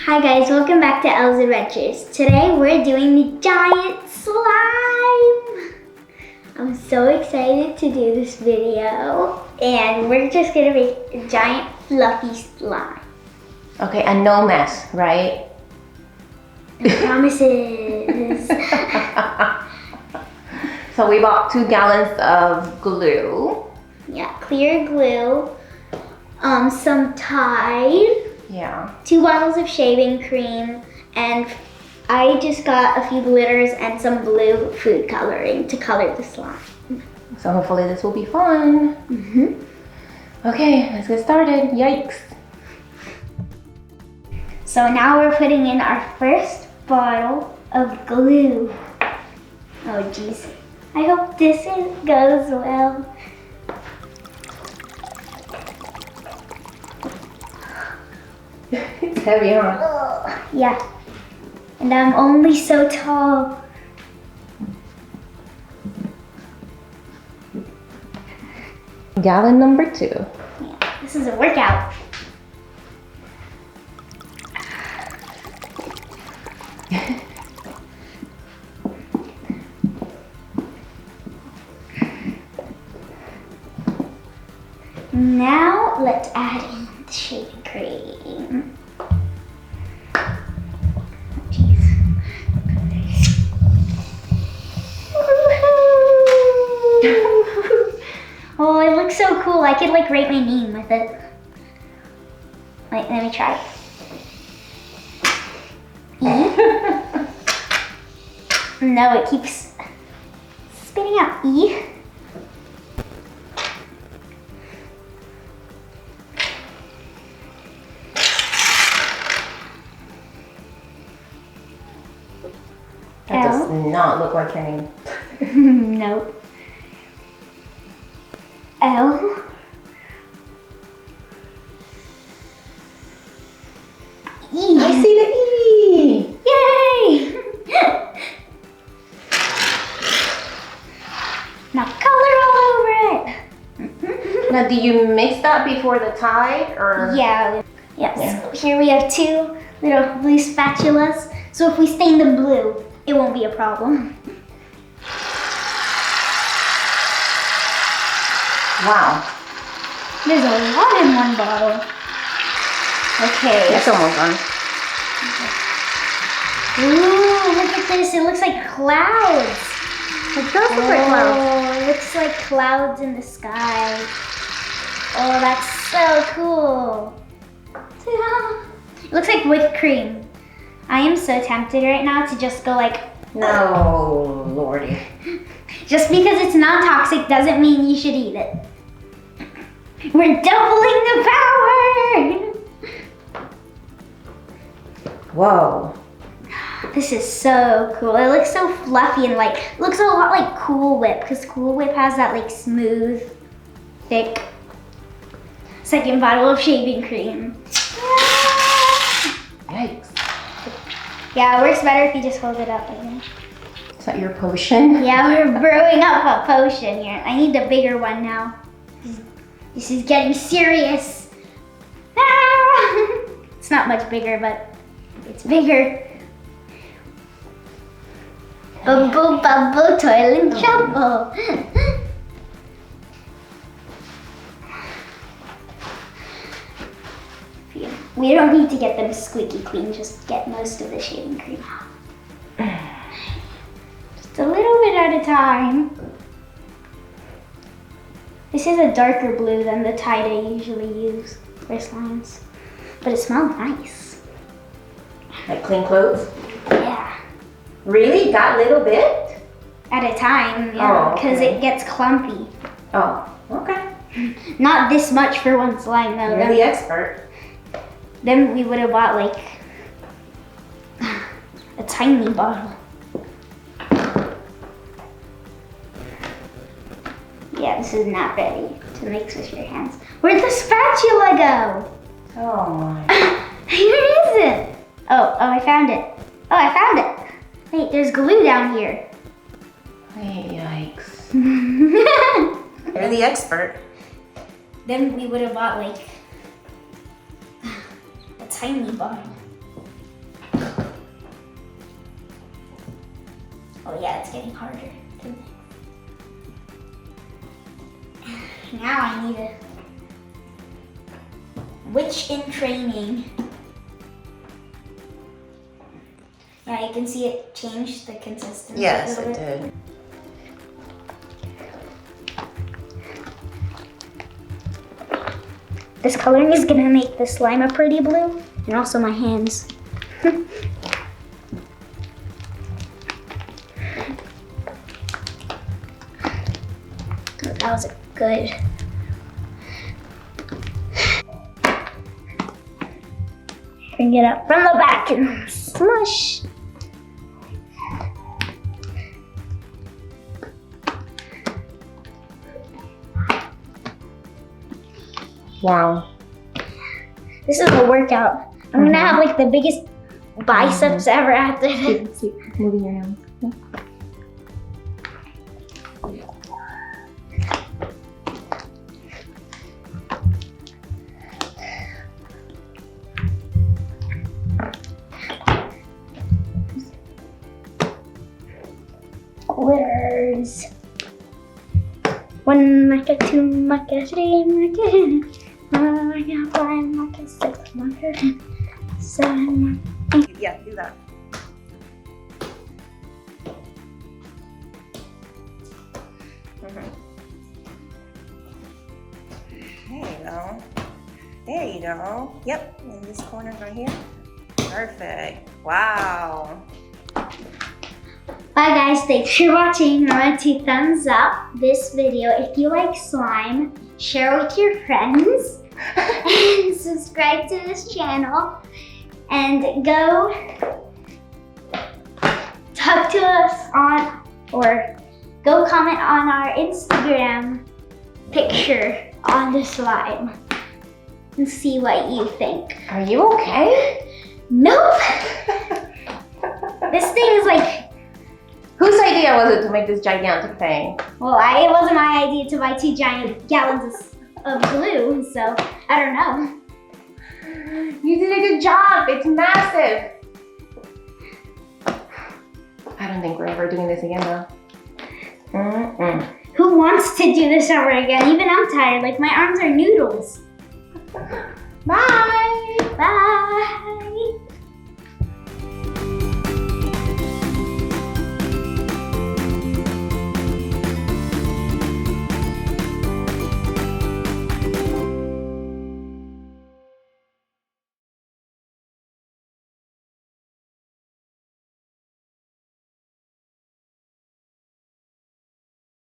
Hi guys, welcome back to Elle's Adventures. Today we're doing the giant slime. I'm so excited to do this video and we're just gonna make a giant fluffy slime. Okay, and no mess, right? Promises. So we bought 2 gallons of glue. Yeah, clear glue, some Tide, Yeah. 2 bottles of shaving cream, and I just got a few glitters and some blue food coloring to color the slime. So hopefully this will be fun. Okay, let's get started. Yikes. So now we're putting in our first bottle of glue. Oh geez. I hope this goes well. It's heavy, huh? Yeah. And I'm only so tall. Gallon number 2. Yeah, this is a workout. Now let's add in the shaving cream. Jeez. Oh, it looks so cool. I could like write my name with it. Wait, let me try. E. No, it keeps spitting out E. That does not look like your name. Nope. L. E. I see the E. Yay! Now color all over it. Now, do you mix that before the Tide or? Yeah. Yes. Here we have 2 little blue spatulas. So if we stain them blue, it won't be a problem. Wow. There's a lot in one bottle. Okay. That's almost done. Ooh, look at this. It looks like clouds. It does look like clouds. Oh, it looks like clouds in the sky. Oh, that's so cool. It looks like whipped cream. I am so tempted right now to just go like, No, Lordy. just because it's non-toxic doesn't mean you should eat it. We're doubling the power. Whoa. This is so cool. It looks so fluffy and like, looks a lot like Cool Whip because Cool Whip has that like smooth, thick second bottle of shaving cream. Yikes. Yeah, it works better if you just hold it up like that. Is that your potion? Yeah, we're brewing up a potion here. I need a bigger one now. This is getting serious. Ah! It's not much bigger, but it's bigger. Bubble, bubble, toil and trouble. We don't need to get them squeaky clean, just get most of the shaving cream out. Just a little bit at a time. This is a darker blue than the Tide I usually use for slimes, but it smells nice. Like clean clothes? Yeah. Really? That little bit? At a time, yeah, Oh, because okay. it gets clumpy. Oh, okay. Not this much for one slime though. You're the expert. Then we would have bought like a tiny bottle. Yeah, this is not ready to mix with your hands. Where'd the spatula go? Oh my. Where is it? Oh, I found it. Oh, I found it. Wait, there's glue down here. Hey, yikes. You're the expert. Then we would have bought like a tiny bottle. Oh yeah, it's getting harder to mix. Now I need a witch in training. Yeah, you can see it changed the consistency. Yes, a little it bit. did. This coloring is gonna make the slime a pretty blue, and also my hands. That was good. Bring it up from the back and smush. Wow. This is a workout. I'm gonna have like the biggest biceps ever after this. Keep moving your hands. Glitters. 1 marker, 2 marker, 3 marker, 4 marker, 5 marker, 6 marker, 7 marker. Yeah, do that. There you go. There you go. Yep, in this corner right here. Perfect. Wow. Bye guys, thanks for watching. Remember to thumbs up this video if you like slime, share with your friends, and subscribe to this channel. And go talk to us on, or go comment on our Instagram picture on the slime and see what you think. Are you okay? Nope! This thing is like, Whose idea was it to make this gigantic thing? well, it wasn't my idea to buy 2 giant gallons of glue, so I don't know. You did a good job. It's massive. I don't think we're ever doing this again, though. Who wants to do this over again? Even I'm tired. Like, my arms are noodles. Bye. Bye.